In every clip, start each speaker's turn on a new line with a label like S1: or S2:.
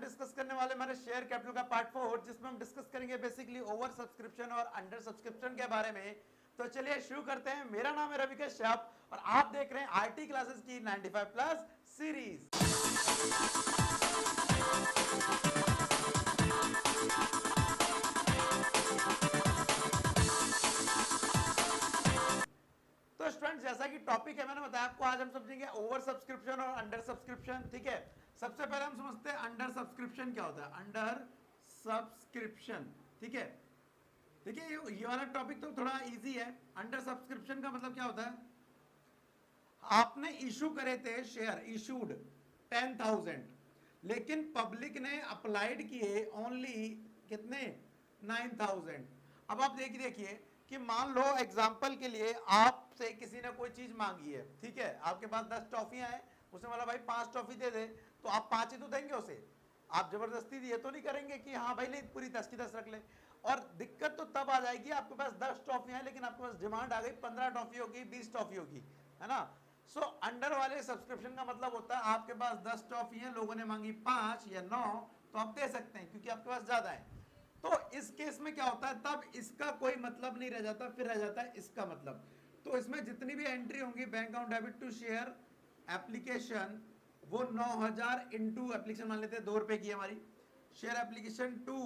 S1: हम डिस्कस करने वाले हमारे शेयर कैपिटल का पार्ट 4, जिसमें हम डिस्कस करेंगे बेसिकली ओवर सब्सक्रिप्शन और अंडर सब्सक्रिप्शन के बारे में। तो चलिए शुरू करते हैं। मेरा नाम है रविकेश श्याप और आप देख रहे हैं आईटी क्लासेस की 95 प्लस सीरीज। तो स्टूडेंट्स, जैसा कि टॉपिक है मैंने बताया आपको, आज हम समझेंगे ओवर सब्सक्रिप्शन और अंडर सब्सक्रिप्शन। ठीक है, सबसे पहले हम समझते हैं अंडर सब्सक्रिप्शन क्या होता है। अंडर सब्सक्रिप्शन, ठीक है, देखिए ये वाला टॉपिक तो थोड़ा इजी है। अंडर सब्सक्रिप्शन का मतलब क्या होता है, आपने इशू करे थे शेयर, इशूड 10,000, लेकिन पब्लिक ने अप्लाइड किए ओनली कितने, 9,000। अब आप देखिए कि मान लो एग्जाम्पल के लिए आपसे किसी ने कोई चीज मांगी है, ठीक है, आपके पास 10 टॉफियां हैं, उसने बोला भाई 5 टॉफी दे दे, तो आप 5 ही तो देंगे उसे, आप जबरदस्ती ये तो नहीं करेंगे कि हाँ भाई ले पूरी 10 की 10 रख ले। और दिक्कत तो तब आ जाएगी, आपके पास 10 टॉफी है लेकिन आपके पास डिमांड आ गई 15 टॉफी होगी, 20 टॉफी होगी, है ना। सो अंडर वाले सब्सक्रिप्शन का मतलब होता है आपके पास 10 टॉफी है, लोगों ने मांगी 5 या 9, तो आप दे सकते हैं क्योंकि आपके पास ज्यादा है। तो इस केस में क्या होता है, तब इसका कोई मतलब नहीं रह जाता, फिर रह जाता है इसका मतलब। तो इसमें जितनी भी एंट्री होंगी, bank account debit to share application, वो 9,000 इंटू एप्लीकेशन मान लेते हैं 2 रुपए की हमारी, share application to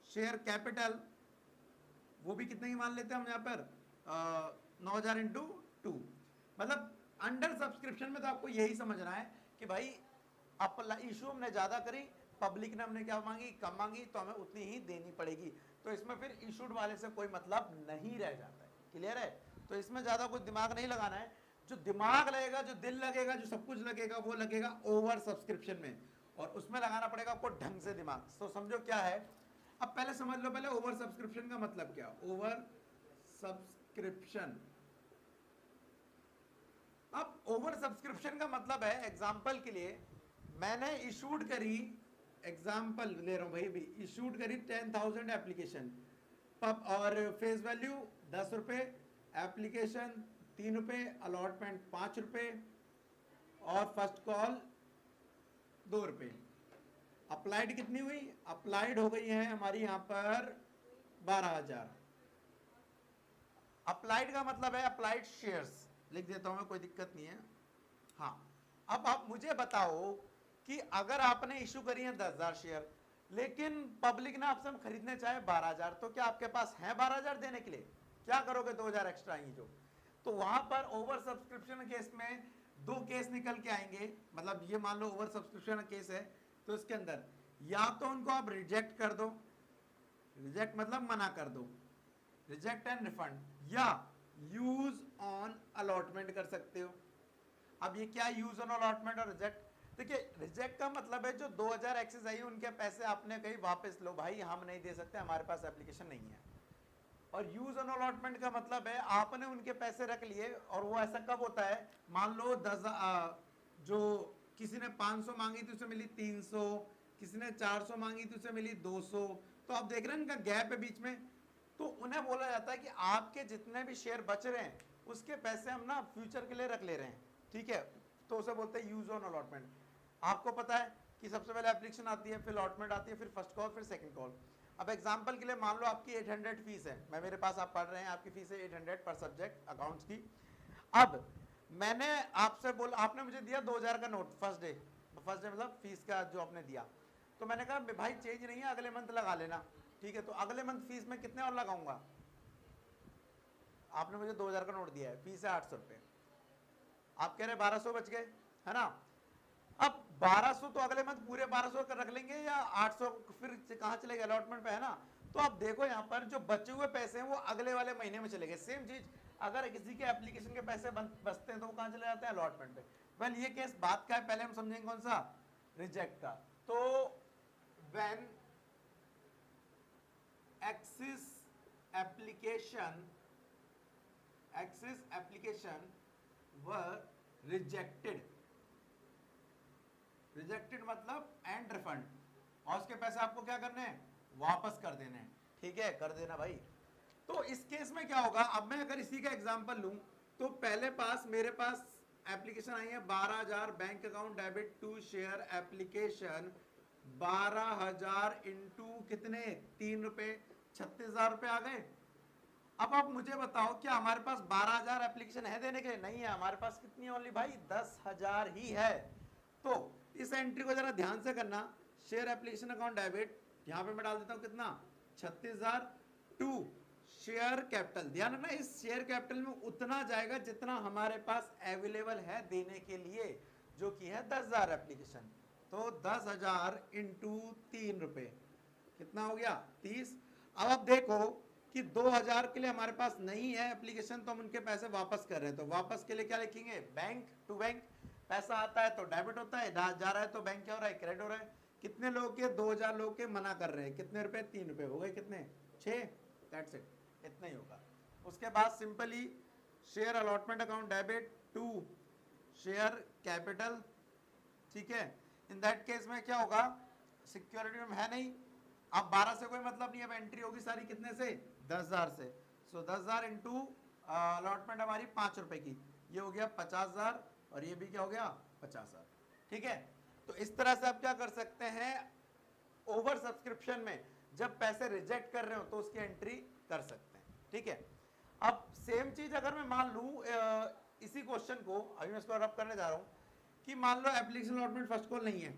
S1: share capital, वो भी कितने की मान लेते हैं हम यहाँ पर 9,000 इंटू 2। मतलब अंडर सब्सक्रिप्शन में तो आपको यही समझना है कि भाई इशू हमने ज्यादा करी, पब्लिक ने हमने क्या मांगी, कम मांगी, तो हमें उतनी ही देनी पड़ेगी। तो इसमें फिर इशूड वाले से कोई मतलब नहीं रह जाता है। क्लियर है, तो इसमें ज्यादा कोई दिमाग नहीं लगाना है। जो दिमाग लगेगा, जो दिल लगेगा, जो सब कुछ लगेगा, वो लगेगा ओवर सब्सक्रिप्शन में, और उसमें लगाना पड़ेगा आपको ढंग से दिमाग। तो समझो क्या है, अब पहले समझ लो, पहले ओवर सब्सक्रिप्शन का मतलब क्या। ओवर सब्सक्रिप्शन, अब ओवर सब्सक्रिप्शन का मतलब है, एग्जाम्पल के लिए मैंने इशूड करी, एग्जाम्पल ले रहा हूं भाई भी, इशूड करी 10,000 एप्लीकेशन, और फेस वैल्यू 10 रुपए, एप्लीकेशन 3 रुपए, अलॉटमेंट 5 रुपए, और फर्स्ट कॉल 2 रुपए। अप्लाइड कितनी हुई, अप्लाइड हो गई है हमारी यहां पर 12,000। अप्लाइड का मतलब है अप्लाइड शेयर्स, लिख देता हूं मैं, कोई दिक्कत नहीं है। हाँ, अब आप मुझे बताओ कि अगर आपने इशू करी है 10,000 शेयर, लेकिन पब्लिक ने आपसे हम खरीदने चाहे 12,000, तो क्या आपके पास है 12,000 देने के लिए? क्या करोगे? 2,000 एक्स्ट्रा आएंगी जो। तो वहां पर ओवर सब्सक्रिप्शन केस में 2 केस निकल के आएंगे। मतलब ये मान लो ओवर सब्सक्रिप्शन केस है, तो इसके अंदर या तो उनको आप रिजेक्ट कर दो, रिजेक्ट मतलब मना कर दो, रिजेक्ट एंड रिफंड, या यूज ऑन अलॉटमेंट कर सकते हो। अब ये क्या यूज ऑन अलॉटमेंट और रिजेक्ट, देखिए रिजेक्ट का मतलब है जो 2,000 एक्सेस आई उनके पैसे आपने कहीं वापस लो, भाई हम नहीं दे सकते, हमारे पास एप्लीकेशन नहीं है। और यूज ऑन अलॉटमेंट का मतलब है आपने उनके पैसे रख लिए, और वो ऐसा कब होता है, मान लो 10 जो किसी ने 500 मांगी थी उसे मिली 300, किसी ने 400 मांगी थी उसे मिली 200, तो आप देख रहे हैं इनका गैप है बीच में। तो उन्हें बोला जाता है कि आपके जितने भी शेयर बच रहे हैं उसके पैसे हम ना फ्यूचर के लिए रख ले रहे हैं, ठीक है, तो उसे बोलते हैं यूज ऑन अलॉटमेंट। आपको पता है कि सबसे पहले एप्लीकेशन आती है, फिर अलॉटमेंट आती है, फिर फर्स्ट कॉल, फिर सेकंड कॉल। अब एग्जांपल के लिए मान लो आपकी 800 फीस है, मैं मेरे पास आप पढ़ रहे हैं, आपकी फीस है 800 पर सब्जेक्ट अकाउंट्स की। अब मैंने आपसे बोला, आपने मुझे दिया 2,000 का नोट फर्स्ट डे मतलब फीस का जो आपने दिया, तो मैंने कहा भाई चेंज नहीं है, अगले मंथ लगा लेना, ठीक है। तो अगले मंथ फीस में कितने और लगाऊंगा, आपने मुझे 2,000 का नोट दिया है, फीस है 800 रुपये, आप कह रहे 1,200 बच गए, है ना। अब 1,200 तो अगले मंथ पूरे 1,200 कर रख लेंगे, या 800 फिर कहाँ चलेगा, अलॉटमेंट पे, है ना। तो आप देखो यहाँ पर जो बचे हुए पैसे हैं वो अगले वाले महीने में चले गए। सेम चीज अगर किसी के एप्लीकेशन के पैसे बचते हैं तो वो कहाँ चले जाते हैं, अलॉटमेंट पे। वेल ये केस बात का है, पहले हम समझेंगे कौन सा, रिजेक्ट का। तो when axis application were rejected, rejected मतलब एंड रिफंड, और उसके पैसे आपको क्या करने हैं, वापस कर देने हैं, ठीक है, कर देना भाई। तो इस केस में क्या होगा, अब मैं अगर इसी का एग्जांपल लूं, तो पहले मेरे पास एप्लीकेशन आई है 12,000, bank account debit to share application 12,000 into कितने 3 रुपए 36,000 रुपए आ गए। अब आप मुझे बताओ क्या हमारे पास 12,000 एप्लीकेशन है देने के लिए? नहीं है, हमारे पास कितनी है ओनली भाई 10,000 ही है। तो इस एंट्री को जरा ध्यान से करना, शेयर एप्लीकेशन अकाउंट डेबिट, यहां पे मैं डाल देता हूं कितना 36,000 टू शेयर कैपिटल। ध्यान रखना इस शेयर कैपिटल में उतना जाएगा जितना हमारे पास अवेलेबल है देने के लिए, जो कि है 10,000 एप्लीकेशन। तो 10,000 इंटू 3 रुपए कितना हो गया 30। अब आप देखो कि 2,000 के लिए हमारे पास नहीं है एप्लीकेशन, तो हम उनके पैसे वापस कर रहे हैं। तो वापस के लिए क्या लिखेंगे, बैंक टू बैंक। पैसा आता है तो डेबिट होता है, जा रहा है तो बैंक क्या हो रहा है, क्रेडिट हो रहा है। कितने लोग के 2,000 लोग के मना कर रहे हैं, कितने रुपए 3 रुपए हो गए, कितने 6, दैट्स इट, इतना ही होगा। उसके बाद simply share allotment account debit to share capital, ठीक है। इन दैट केस में क्या होगा, सिक्योरिटी में है नहीं, अब 12 से कोई मतलब नहीं, अब एंट्री होगी सारी कितने से 10,000 से। सो 10,000 इंटू अलॉटमेंट हमारी 5 रुपए की, ये हो गया 50,000 और ये भी क्या हो गया 50,000, ठीक है। तो इस तरह से आप क्या कर सकते हैं, ओवर सब्सक्रिप्शन में जब पैसे रिजेक्ट कर रहे हो तो उसकी एंट्री कर सकते हैं, ठीक है। अब सेम चीज अगर मैं मान लूं इसी क्वेश्चन को, अभी मैं इसको रब करने जा रहा हूं कि मान लो एप्लीकेशन अलॉटमेंट फर्स्ट कॉल नहीं है,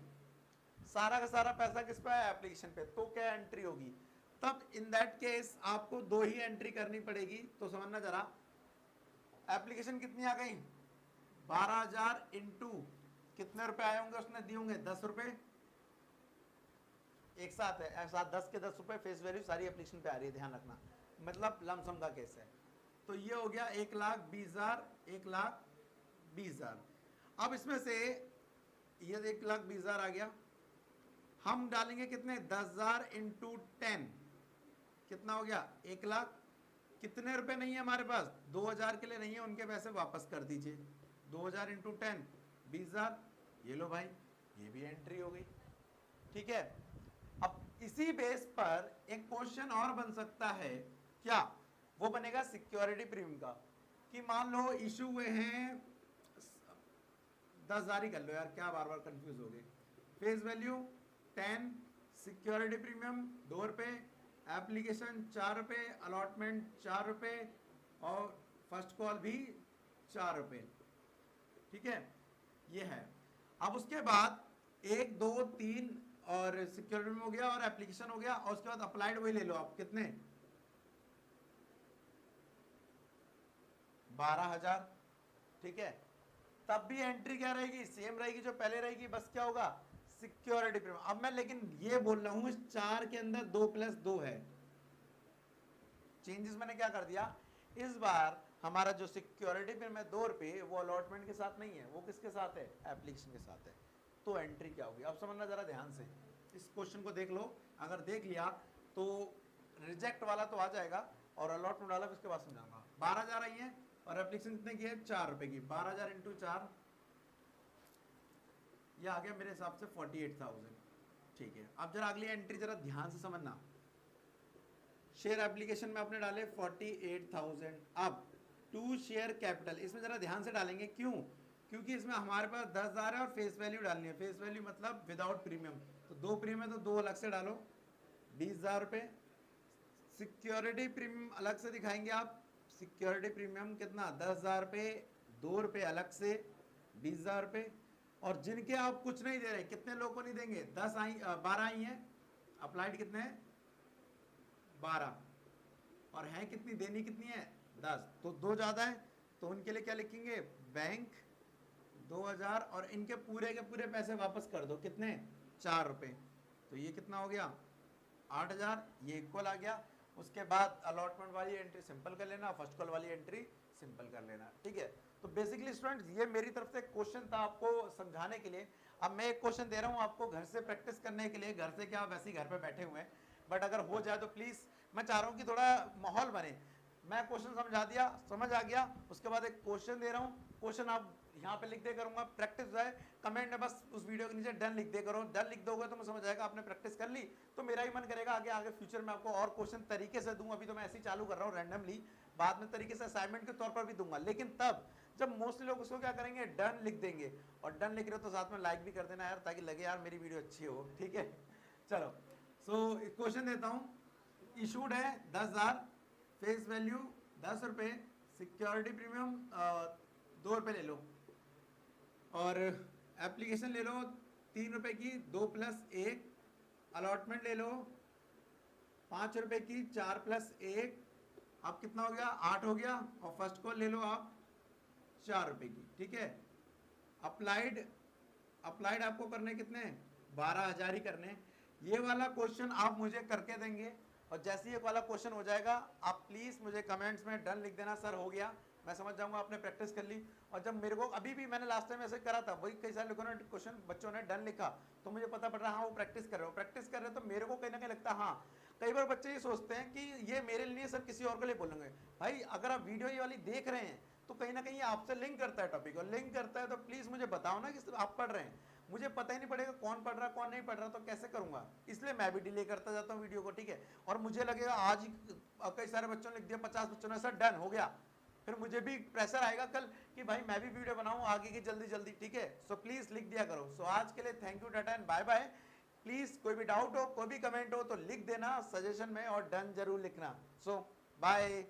S1: सारा का सारा पैसा किस पे है एप्लीकेशन पे, तो क्या एंट्री होगी। तब इन दैट केस आपको 2 ही एंट्री करनी पड़ेगी। तो समझना जरा, एप्लीकेशन कितनी आ गई 12,000 इंटू कितने रुपए आए होंगे, उसने दिए होंगे 10 रुपए, एक साथ है, एक साथ 10 के 10 रुपए फेस वैल्यू सारी एप्लीकेशन पे आ रही है, ध्यान रखना, मतलब लमसम का केस है। तो ये हो गया 1,20,000, 1,20,000। अब इसमें से ये 1,20,000 आ गया, हम डालेंगे कितने 10,000 इंटू 10, कितना हो गया 1,00,000। कितने रुपए नहीं है हमारे पास, 2,000 के लिए नहीं है, उनके पैसे वापस कर दीजिए। 2,000 इंटू 10 20,000, ये लो भाई, ये भी एंट्री हो गई, ठीक है। अब इसी बेस पर एक क्वेश्चन और बन सकता है, क्या वो बनेगा सिक्योरिटी प्रीमियम का, कि मान लो इशू हुए हैं 10,000 ही कर लो यार, क्या बार बार कंफ्यूज हो गए। फेस वैल्यू 10, सिक्योरिटी प्रीमियम 2 रुपए, एप्लीकेशन 4 रुपए, अलॉटमेंट 4 रुपए और फर्स्ट कॉल भी 4 रुपए, ठीक है, ये है। अब उसके बाद 1, 2, 3 और सिक्योरिटी हो गया और एप्लीकेशन हो गया, और उसके बाद अप्लाइड वही ले लो आप, कितने 12,000, ठीक है। तब भी एंट्री क्या रहेगी, सेम रहेगी जो पहले रहेगी, बस क्या होगा सिक्योरिटी प्रीमियम। अब मैं लेकिन ये बोल रहा हूं इस 4 के अंदर 2 + 2 है, चेंजेस मैंने क्या कर दिया, इस बार हमारा जो सिक्योरिटी प्रीमियम है 2 रुपए, वो अलॉटमेंट के साथ नहीं है, वो किसके साथ है, एप्लीकेशन के साथ है। तो एंट्री क्या होगी, अब समझना जरा ध्यान से, इस क्वेश्चन को देख लो, अगर देख लिया तो रिजेक्ट वाला तो आ जाएगा और अलॉटमेंट वाला उसके बाद समझाऊंगा। 12,000 आई है और एप्लीकेशन कितने की है 4 रुपए की, 12,000 इंटू 4, ये आ गया मेरे हिसाब से 48,000, ठीक है। अब जरा अगली एंट्री जरा ध्यान से समझना, शेयर एप्लीकेशन में आपने डाले 48,000, अब टू शेयर कैपिटल, इसमें जरा ध्यान से डालेंगे, क्यों, क्योंकि इसमें हमारे पास 10,000 है और फेस वैल्यू डालनी है, फेस वैल्यू मतलब विदाउट प्रीमियम, तो 2 प्रीमियम है तो 2 अलग से डालो 20,000 रुपए। सिक्योरिटी प्रीमियम अलग से दिखाएंगे आप, सिक्योरिटी प्रीमियम कितना 10,000 रुपए, 2 रुपए अलग से 20,000 रुपए। और जिनके आप कुछ नहीं दे रहे, कितने लोगों को नहीं देंगे, 12 आई हैं, अप्लाइड कितने हैं 12, और हैं कितनी, देनी कितनी है 10, तो 2 ज़्यादा है, तो उनके लिए क्या लिखेंगे, बैंक 2,000 और इनके पूरे के पूरे पैसे वापस कर दो, कितने 4 रुपए, तो ये कितना हो गया 8,000, ये इक्वल आ गया। उसके बाद अलॉटमेंट वाली एंट्री सिंपल कर लेना, फर्स्ट कॉल वाली एंट्री सिंपल कर लेना, ठीक है। तो बेसिकली स्टूडेंट्स ये मेरी तरफ से क्वेश्चन था आपको समझाने के लिए। अब मैं एक क्वेश्चन दे रहा हूँ आपको घर से प्रैक्टिस करने के लिए, घर से क्या वैसे ही घर पे बैठे हुए हैं, बट अगर हो जाए तो प्लीज़, मैं चाह रहा हूँ कि थोड़ा माहौल बने। मैं क्वेश्चन समझा दिया, समझ आ गया, उसके बाद एक क्वेश्चन दे रहा हूँ, क्वेश्चन आप यहाँ पे लिख दे करूंगा, प्रैक्टिस हो जाए। कमेंट में बस उस वीडियो के नीचे डन लिख दे करो, डन लिख दोगे तो मैं समझ जाएगा आपने प्रैक्टिस कर ली। तो मेरा ही मन करेगा आगे आगे फ्यूचर में आपको और क्वेश्चन तरीके से दूं। अभी तो मैं ऐसे ही चालू कर रहा हूँ रैंडमली, बाद में तरीके से असाइनमेंट के तौर पर भी दूंगा, लेकिन तब जब मोस्टली लोग उसको क्या करेंगे, डन लिख देंगे। और डन लिख रहे हो तो साथ में लाइक भी कर देना यार, ताकि लगे यार मेरी वीडियो अच्छी हो, ठीक है। चलो सो क्वेश्चन देता हूँ। इशूड है 10,000, फेस वैल्यू 10 रुपये, सिक्योरिटी प्रीमियम 2 रुपये ले लो, और एप्लीकेशन ले लो 3 रुपये की 2+1, अलॉटमेंट ले लो 5 रुपये की 4+1, अब कितना हो गया, 8 हो गया। और फर्स्ट कॉल ले लो आप 4 रुपये की, ठीक है। अप्लाइड आपको करने कितने, 12,000 ही करने। ये वाला क्वेश्चन आप मुझे करके देंगे, और जैसे ही ये वाला क्वेश्चन हो जाएगा आप प्लीज मुझे कमेंट्स में डन लिख देना, सर हो गया, मैं समझ जाऊंगा आपने प्रैक्टिस कर ली। और जब मेरे को अभी भी मैंने लास्ट टाइम ऐसे करा था, वही कई सारे लोगों ने क्वेश्चन बच्चों ने डन लिखा, तो मुझे पता पड़ रहा हाँ वो प्रैक्टिस कर रहे हो, तो मेरे को कहीं ना कहीं लगता हाँ। कई बार बच्चे ये सोचते हैं कि ये मेरे लिए सर किसी और के लिए बोलेंगे। भाई अगर आप वीडियो ये वाली देख रहे हैं तो कहीं ना कहीं आपसे लिंक करता है टॉपिक, और लिंक करता है तो प्लीज मुझे बताओ ना कि आप पढ़ रहे हैं। मुझे पता ही नहीं पड़ेगा कौन पढ़ रहा है कौन नहीं पढ़ रहा, तो कैसे करूंगा, इसलिए मैं भी डिले करता जाता हूँ वीडियो को, ठीक है। और मुझे लगेगा आज ही कई सारे बच्चों ने लिख दिया, 50 बच्चों ने सर डन हो गया, फिर मुझे भी प्रेशर आएगा कल कि भाई मैं भी वीडियो बनाऊं आगे की जल्दी जल्दी, ठीक है। सो प्लीज लिख दिया करो। सो आज के लिए thank you, tata and bye bye. Please कोई भी डाउट हो, कोई भी कमेंट हो तो लिख देना सजेशन में, और डन जरूर लिखना। सो बाय।